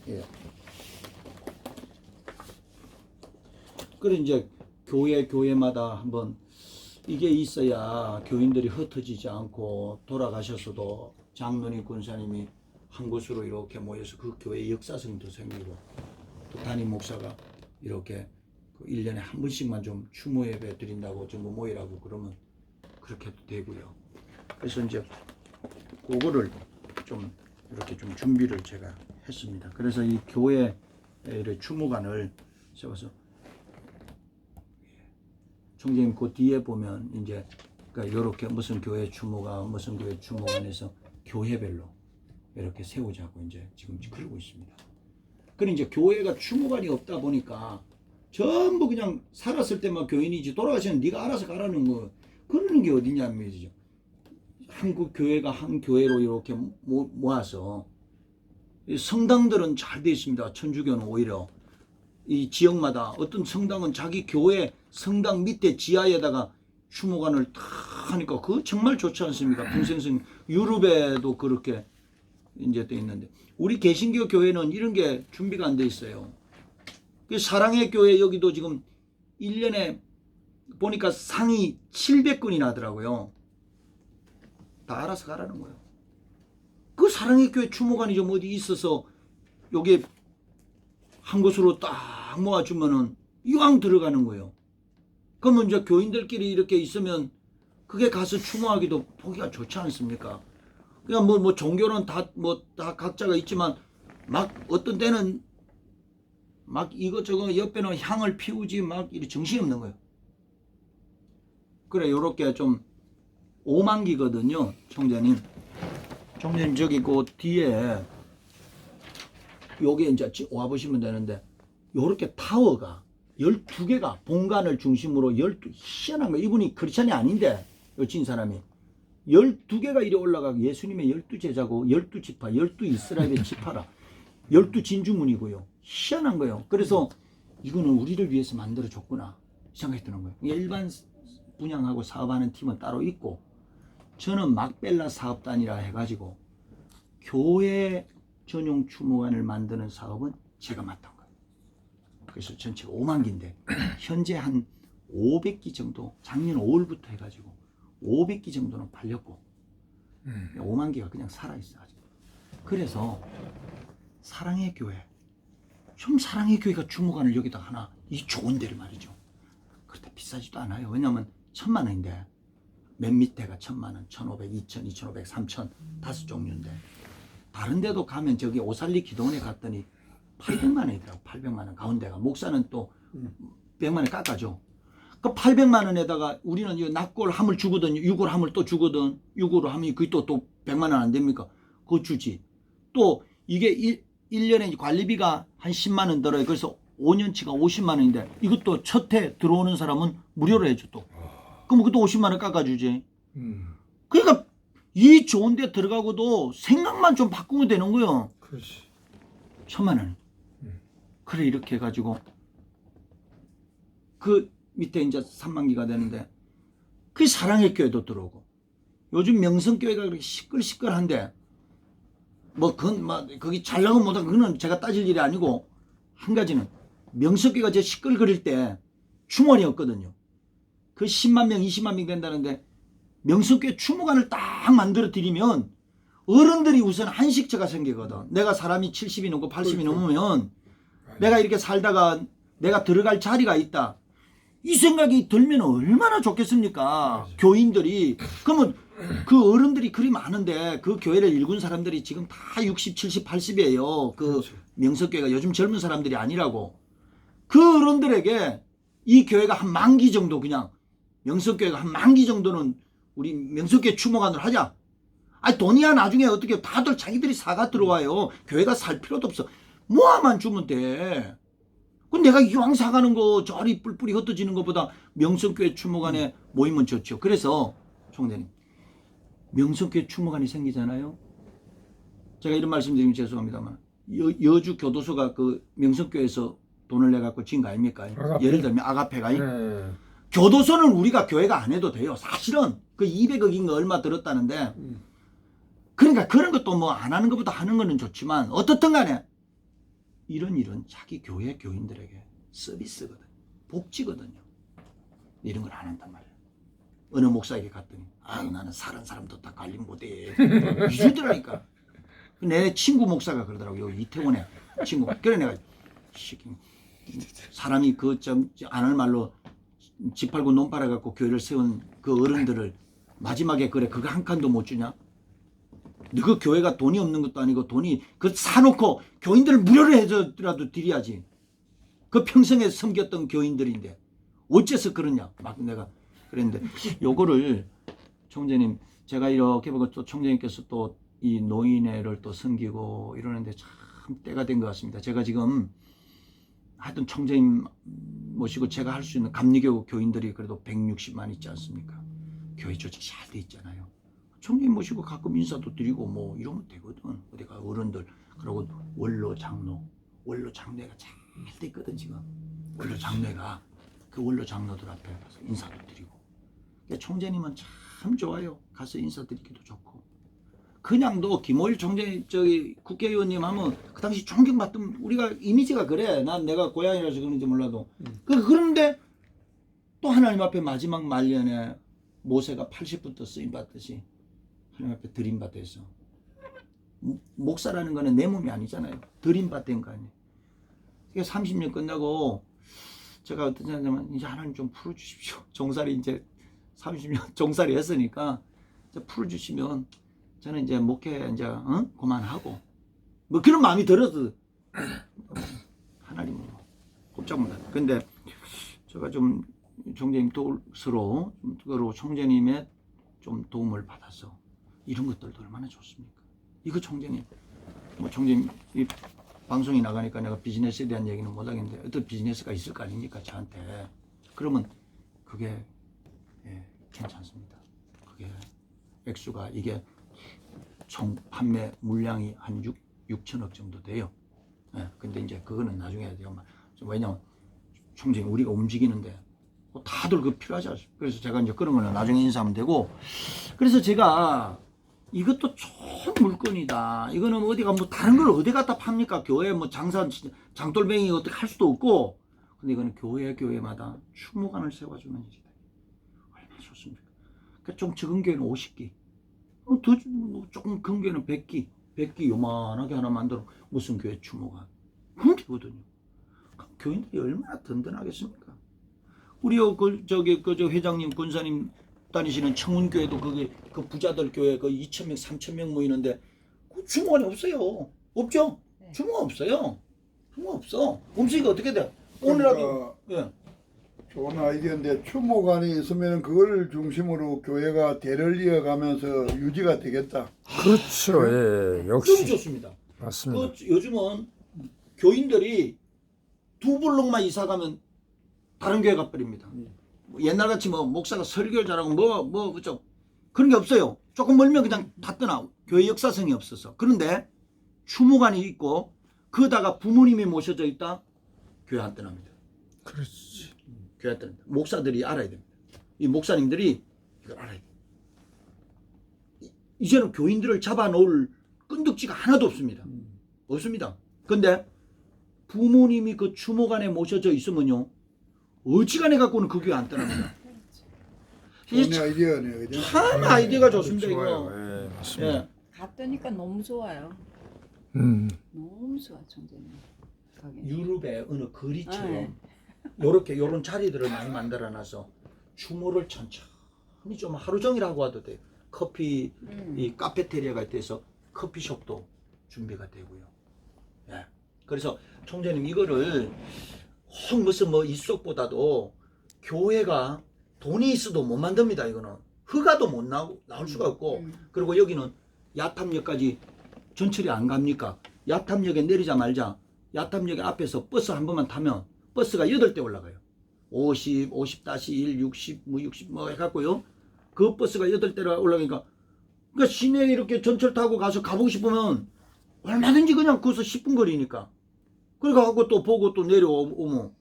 예. 그래 이제 교회마다 한번 이게 있어야 교인들이 흩어지지 않고 돌아가셨어도 장로님 권사님이 한 곳으로 이렇게 모여서 그 교회의 역사성도 생기고 또 담임 목사가 이렇게 그 1년에 한 번씩만 좀 추모 예배 드린다고 전부 모이라고 그러면 그렇게 해도 되고요. 그래서 이제 그거를 좀 이렇게 좀 준비를 제가 했습니다. 그래서 이 교회 추모관을 세워서 총장님 그 뒤에 보면 이제 그러니까 이렇게 무슨 교회 추모가 무슨 교회 추모관에서 교회별로 이렇게 세우자고 이제 지금 그러고 있습니다. 그런데 이제 교회가 추모관이 없다 보니까 전부 그냥 살았을 때만 교인이지 돌아가시면 네가 알아서 가라는 거 그러는 게 어디냐는 말이죠. 한국 교회가 한 교회로 이렇게 모아서 성당들은 잘 돼 있습니다. 천주교는 오히려 이 지역마다 어떤 성당은 자기 교회 성당 밑에 지하에다가 추모관을 다 하니까 그거 정말 좋지 않습니까? 분생성 유럽에도 그렇게 이제 돼 있는데 우리 개신교 교회는 이런 게 준비가 안 돼 있어요. 사랑의 교회 여기도 지금 1년에 보니까 상이 700건이 나더라고요. 다 알아서 가라는 거예요. 그 사랑의 교회 추모관이 좀 어디 있어서 여기 한 곳으로 딱 모아주면은 이왕 들어가는 거예요. 그러면 이제 교인들끼리 이렇게 있으면 그게 가서 추모하기도 보기가 좋지 않습니까? 그냥 뭐 종교는 다 각자가 있지만 막 어떤 때는 막 이것저것 옆에는 향을 피우지 막 이렇게 정신이 없는 거예요. 그래 요렇게 좀 오만기거든요. 총재님 저기 그 뒤에 요게 이제 와보시면 되는데 요렇게 타워가 12개가 본관을 중심으로 12 희한한 거 이분이 크리스찬이 아닌데 요 진 사람이 12개가 이리 올라가고 예수님의 12제자고 12지파 12이스라엘의 지파라 12진주문이고요. 희한한 거예요. 그래서 이거는 우리를 위해서 만들어줬구나 생각이 드는 거예요. 일반 분양하고 사업하는 팀은 따로 있고 저는 막벨라 사업단이라 해가지고 교회 전용 추모관을 만드는 사업은 제가 맡은 거예요. 그래서 전체가 5만 개인데 현재 한 500기 정도 작년 5월부터 해가지고 500기 정도는 팔렸고 5만 개가 그냥 살아있어 아직. 그래서 사랑의 교회 좀 사랑의 교회가 추모관을 여기다 하나 이 좋은 데를 말이죠. 그렇다 비싸지도 않아요. 왜냐면 1,000만 원인데 맨 밑에가 1,000만 원, 1,500, 2,000, 2,500, 3,000 다섯 종류인데 다른 데도 가면 저기 오살리 기도원에 갔더니 800만 원이더라고. 800만 원 가운데가 목사는 또 100만 원 깎아줘. 그 800만 원에다가 우리는 이 낙골 함을 주거든, 유골 함을 또 주거든. 유골 함이 그게 또 100만 원 안 됩니까? 그거 주지. 또 이게 1년에 관리비가 한 10만 원 들어요. 그래서 5년치가 50만 원인데 이것도 첫 해 들어오는 사람은 무료로 해줘 또. 그럼 그것도 50만 원 깎아주지. 그러니까 이 좋은 데 들어가고도 생각만 좀 바꾸면 되는 거예요. 그렇지. 1,000만 원. 그래 이렇게 해가지고 그 밑에 이제 3만 기가 되는데 그 사랑의 교회도 들어오고 요즘 명성교회가 그렇게 시끌시끌한데 뭐 그건 막 거기 잘 나가면 못하고 그거는 제가 따질 일이 아니고 한 가지는 명성교회가 제 시끌거릴 때 충원이 없거든요. 그 10만 명 20만 명 된다는데 명성교회 추모관을 딱 만들어 드리면 어른들이 우선 한식처가 생기거든. 내가 사람이 70이 넘고 80이 넘으면 내가 이렇게 살다가 내가 들어갈 자리가 있다. 이 생각이 들면 얼마나 좋겠습니까? 교인들이. 그러면 그 어른들이 그리 많은데 그 교회를 일군 사람들이 지금 다 60, 70, 80이에요. 그 명석교회가 요즘 젊은 사람들이 아니라고. 그 어른들에게 이 교회가 한 10,000기 정도 그냥 명석교회가 한 10,000기 정도는 우리 명석교회 추모관을 하자. 아니 돈이야 나중에 어떻게 다들 자기들이 사가 들어와요. 교회가 살 필요도 없어. 모아만 주면 돼. 그 내가 이왕 사가는 거 저리 뿔뿔이 흩어지는 것보다 명성교회 추모관에 모이면 좋죠. 그래서 총장님 명성교회 추모관이 생기잖아요. 제가 이런 말씀드리면 죄송합니다만 여주 교도소가 그 명성교회에서 돈을 내갖고 지은 거 아닙니까? 아가페. 예를 들면 아가페가 교도소는 우리가 교회가 안 해도 돼요. 사실은 그 200억인가 얼마 들었다는데 그러니까 그런 것도 뭐 안 하는 것보다 하는 거는 좋지만 어떻든 간에 이런 자기 교회 교인들에게 서비스거든, 복지거든요. 이런 걸 안 한단 말이에요. 어느 목사에게 갔더니 나는 사는 사람도 다 관리 못해 이러더라니까. 내 친구 목사가 그러더라고요. 이태원에 친구가. 그래 내가 사람이 그 좀 안 할 말로 집 팔고 논 팔아갖고 교회를 세운 그 어른들을 마지막에 그래 그거 한 칸도 못 주냐? 너그 교회가 돈이 없는 것도 아니고 돈이 그 사놓고 교인들을 무료로 해줘라도 드려야지. 그 평생에 섬겼던 교인들인데 어째서 그러냐? 막 내가 그랬는데 요거를 총재님 제가 이렇게 보고 또 총재님께서 또 이 노인회를 또 섬기고 이러는데 참 때가 된 것 같습니다. 제가 지금 하여튼 총재님 모시고 제가 할 수 있는 감리교 교인들이 그래도 160만 있지 않습니까? 교회 조직 잘 돼 있잖아요. 총재님 모시고 가끔 인사도 드리고 뭐 이러면 되거든. 어디가 어른들 그리고 원로 장로회가 잘 돼 있거든 지금. 원로 장로회가 그 원로 장로들 앞에 가서 인사도 드리고. 그러니까 총재님은 참 좋아요. 가서 인사드리기도 좋고. 그냥도 김호일 총재 국회의원님 하면 그 당시 존경받던 우리가 이미지가 그래. 난 내가 고향이라서 그런지 몰라도. 그런데 또 하나님 앞에 마지막 말년에 모세가 80부터 쓰임 받듯이 하나님 앞에 드림받아서 목사라는 거는 내 몸이 아니잖아요. 드림받은 거 아니에요. 30년 끝나고 제가 어떤 생각하냐면 이제 하나님 좀 풀어주십시오. 종살이 이제 30년 종살이 했으니까 이제 풀어주시면 저는 이제 목회 이제 그만하고 뭐 그런 마음이 들어서 하나님은 꼼짝 못하네. 근데 제가 좀 총재님 도스로 총재님의 좀 도움을 받아서 이런 것들도 얼마나 좋습니까? 이거 총재님 뭐 총재님 이 방송이 나가니까 내가 비즈니스에 대한 얘기는 못 하겠는데 어떤 비즈니스가 있을 거 아닙니까 저한테. 그러면 그게 괜찮습니다. 그게 액수가 이게 총 판매 물량이 한 6천억 정도 돼요. 근데 이제 그거는 나중에 해야 돼요. 왜냐면 총재님 우리가 움직이는데 다들 그 필요하지 않습니까? 그래서 제가 이제 그런 거는 나중에 인사하면 되고. 그래서 제가 이것도 좋은 물건이다. 이거는 어디가 뭐 다른 걸 어디 갖다 팝니까? 교회 뭐 장돌뱅이 어떻게 할 수도 없고. 근데 이거는 교회마다 추모관을 세워주는 일이다. 얼마나 좋습니까? 그러니까 좀 적은 교회는 50기. 더 조금 큰 교회는 100기 요만하게 하나 만들어 무슨 교회 추모관. 그럼 되거든요. 교인들이 얼마나 든든하겠습니까? 우리 저 회장님 권사님 다니시는 청운교회도 그 부자들 교회 그 2,000명 3,000명 모이는데 그 추모관이 없어요. 없죠? 네. 추모가 없어요. 추모 없어. 음식이 어떻게 돼? 오늘라도 좋은 아이디어인데 추모관이 있으면 그걸 중심으로 교회가 대를 이어가면서 유지가 되겠다. 그렇죠. 예, 역시 너무 좋습니다. 맞습니다. 요즘은 교인들이 2블록만 이사 가면 다른 교회 가버립니다. 옛날같이 뭐 목사가 설교를 잘하고 뭐 그런 게 없어요. 조금 멀면 그냥 다 떠나. 교회 역사성이 없어서. 그런데 추모관이 있고 그다가 부모님이 모셔져 있다. 교회 안 떠납니다. 그렇지. 교회 안 떠납니다. 목사들이 알아야 됩니다. 이 목사님들이 이걸 알아야 돼요. 이제는 교인들을 잡아놓을 끈덕지가 하나도 없습니다. 없습니다. 근데 부모님이 그 추모관에 모셔져 있으면요. 어지간해 갖고는 그 교회 안 떠납니다. 좋은 아이디어네요. 참 아이디어가 좋습니다. 좋아요. 이거. 예, 맞습니다. 예. 갔더니까 너무 좋아요. 너무 좋아 총재님. 유럽의 어느 거리처럼 네. 요런 자리들을 많이 만들어놔서 추모를 천천히 좀 하루 종일 하고 와도 돼요. 커피 이 카페테리아가 돼서 커피숍도 준비가 되고요. 예. 그래서 총재님 이거를 혹 무슨 뭐 이쪽보다도 교회가 돈이 있어도 못 만듭니다. 이거는 허가도 못 나올 수가 없고. 그리고 여기는 야탐역까지 전철이 안 갑니까? 야탐역에 내리자마자 야탐역 앞에서 버스 한 번만 타면 버스가 8대 올라가요. 50, 50-1, 60, 60 해갖고요. 그 버스가 8대가 올라가니까 그러니까 시내에 이렇게 전철 타고 가보고 싶으면 얼마든지 그냥 거기서 10분 거리니까. 그래갖고 또 보고 또 내려오면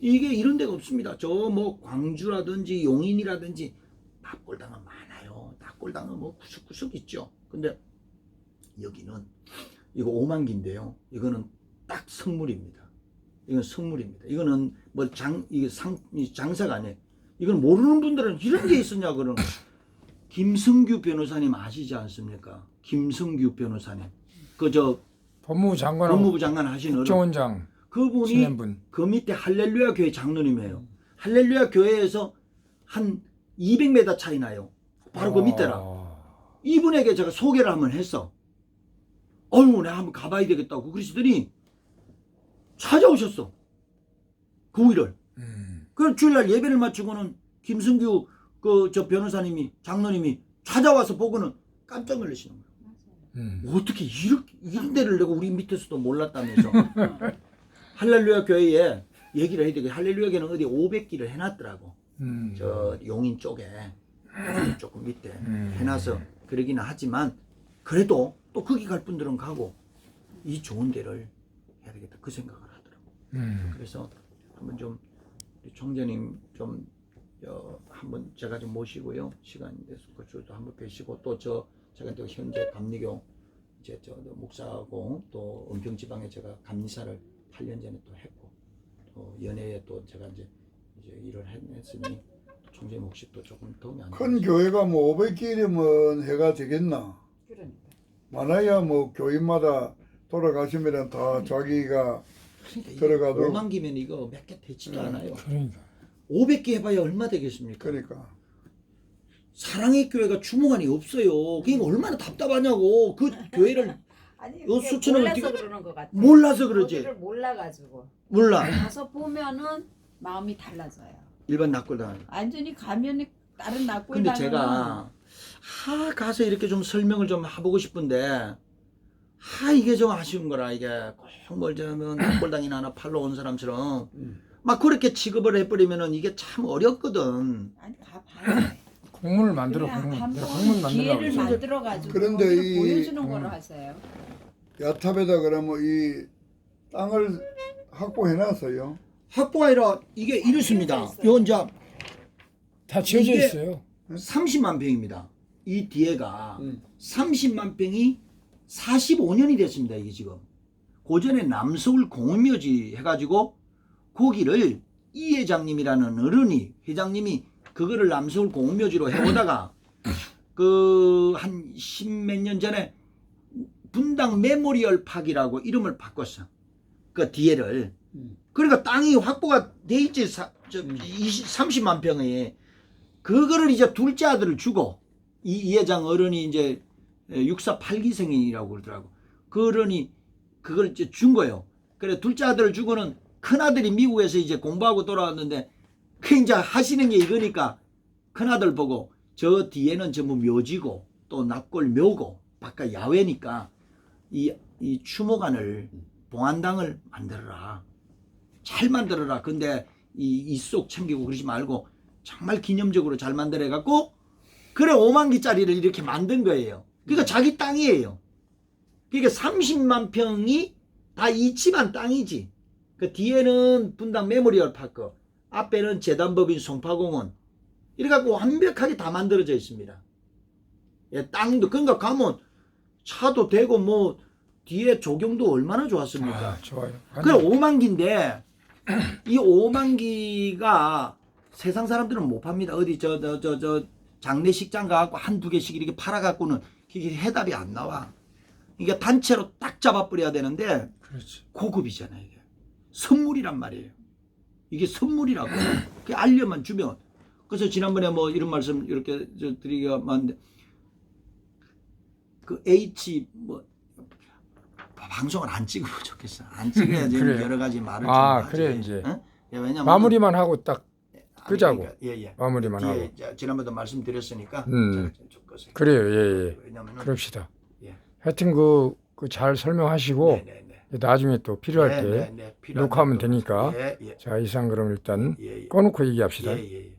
이게 이런 데가 없습니다. 저 뭐 광주라든지 용인이라든지 납골당은 많아요. 납골당은 뭐 구석구석 있죠. 근데 여기는 이거 5만 기인데요. 이거는 딱 성물입니다. 이건 성물입니다. 이거는 뭐 이게 장사가 아니에요. 이건 모르는 분들은 이런 게 있었냐 그러는 거예요. 김성규 변호사님 아시지 않습니까? 김성규 변호사님. 법무부 장관 법무부 장관 하신 어른. 국정원장 그분이 지낸분. 그 밑에 할렐루야 교회 장로님이에요. 할렐루야 교회에서 한 200m 차이 나요. 바로 그 밑에라. 이분에게 제가 소개를 한번 했어. 어휴, 내가 한번 가봐야 되겠다고 그러시더니 찾아오셨어. 그 후일을. 그 주일날 예배를 마치고는 김승규 저 변호사님이 장로님이 찾아와서 보고는 깜짝 놀라시는 거예요. 어떻게 이런 데를 내가 우리 밑에서도 몰랐다면서. 할렐루야 교회에 얘기를 해야 되겠 할렐루야 교회는 어디 500기를 해놨더라고. 저 용인 쪽에 조금 밑에 해놔서 그러기는 하지만 그래도 또 거기 갈 분들은 가고 이 좋은 데를 해야 되겠다 그 생각을 하더라고. 그래서 한번 좀 우리 총재님 좀 한번 제가 좀 모시고요. 시간 돼서 그쪽도 한번 뵈시고 또 제가 또 현재 감리교 이제 목사하고 또 은평지방에 제가 감리사를 8년 전에 또 했고 또 연예에 또 제가 이제 일을 했으니 총재님 혹시 또 조금 도움이 안 큰 교회가 뭐 500길이면 해가 되겠나? 그러니까. 많아야 뭐 교인마다 돌아가시면 다 자기가 들어가도 5만 기면 이거 몇 개 되지도 않아요. 그러니까 500개 해봐야 얼마 되겠습니까? 그러니까 사랑의 교회가 주무관이 없어요. 그러니까 얼마나 답답하냐고. 그 교회를 아니 요 그게 수천을 몰라서 어떻게- 그러는 것 같아. 몰라서 그러지. 거기를 몰라가지고 몰라. 가서 보면은 마음이 달라져요. 일반 낙골당. 완전히 가면 다른 낙골 근데 당은 제가 가서 이렇게 좀 설명을 좀 해보고 싶은데 이게 좀 아쉬운 거라. 이게 꼭뭘 저면 낙골당이나 하나 팔러 온 사람처럼 막 그렇게 취급을 해버리면은 이게 참 어렵거든. 아니 가봐요. 공문을 만들어 그래, 공문 한번 공문 만들라고 기회를 그랬어요. 만들어가지고 그런데 거기를 이- 보여주는 거로 하세요. 야탑에다 그러면 이 땅을 확보해놨어요. 확보가 아니라 이게 이렇습니다. 요 이제 다 지어져 이게- 있어요. 30만 평입니다. 이 뒤에가 30만 평이 45년이 됐습니다. 이게 지금. 고전에 남서울 공원묘지 해가지고 거기를 이 회장님이라는 어른이 회장님이 그거를 남서울 공원묘지로 해오다가 그 한 10몇 년 전에 분당 메모리얼 파크라고 이름을 바꿨어. 그 뒤에를. 그러니까 땅이 확보가 돼 있지. 30만 평에. 그거를 이제 둘째 아들을 주고 이 회장 어른이 이제 64, 8기생이라고 그러더라고. 그 어른이 그걸 이제 준 거예요. 그래 둘째 아들을 주고는 큰 아들이 미국에서 이제 공부하고 돌아왔는데 그 이제 하시는 게 이거니까 큰 아들 보고 저 뒤에는 전부 묘지고 또 납골 묘고 바깥 야외니까 이 추모관을 봉안당을 만들어라. 잘 만들어라. 근데 이 속 챙기고 그러지 말고 정말 기념적으로 잘 만들어 갖고 그래 5만 기짜리를 이렇게 만든 거예요. 그러니까 자기 땅이에요. 그러니까 30만 평이 다 이 집안 땅이지. 그 뒤에는 분당 메모리얼 파크, 앞에는 재단법인 송파공원. 이래 갖고 완벽하게 다 만들어져 있습니다. 예, 땅도 그러니까 가면 차도 되고 뭐 뒤에 조경도 얼마나 좋았습니까? 좋아요. 그래 5만 기인데 이 5만 기가 세상 사람들은 못 팝니다. 어디 저 장례식장 가갖고 한두 개씩 이렇게 팔아갖고는 이게 해답이 안 나와. 이게 단체로 딱 잡아버려야 되는데 그렇지. 고급이잖아요. 이게 선물이란 말이에요. 이게 선물이라고. 그 알려만 주면. 그래서 지난번에 뭐 이런 말씀 이렇게 드리기가 많은데 그 H 뭐 방송을 안 찍으면 좋겠어. 안 찍어야지 그래요. 여러 가지 말을 좀 그래 하지. 이제 응? 예, 왜냐면 마무리만 하고 딱 끄자고. 그러니까, 예. 마무리만 뒤에 하고. 이제 지난번에도 말씀드렸으니까 음. 제가 좀 끄세요. 그래요. 예. 왜냐면은 그럽시다. 예. 하여튼 그 잘 설명하시고 나중에 또 필요할 때 필요할 녹화하면 때 되니까. 예. 자 이상 그럼 일단 예. 꺼놓고 얘기합시다. 예.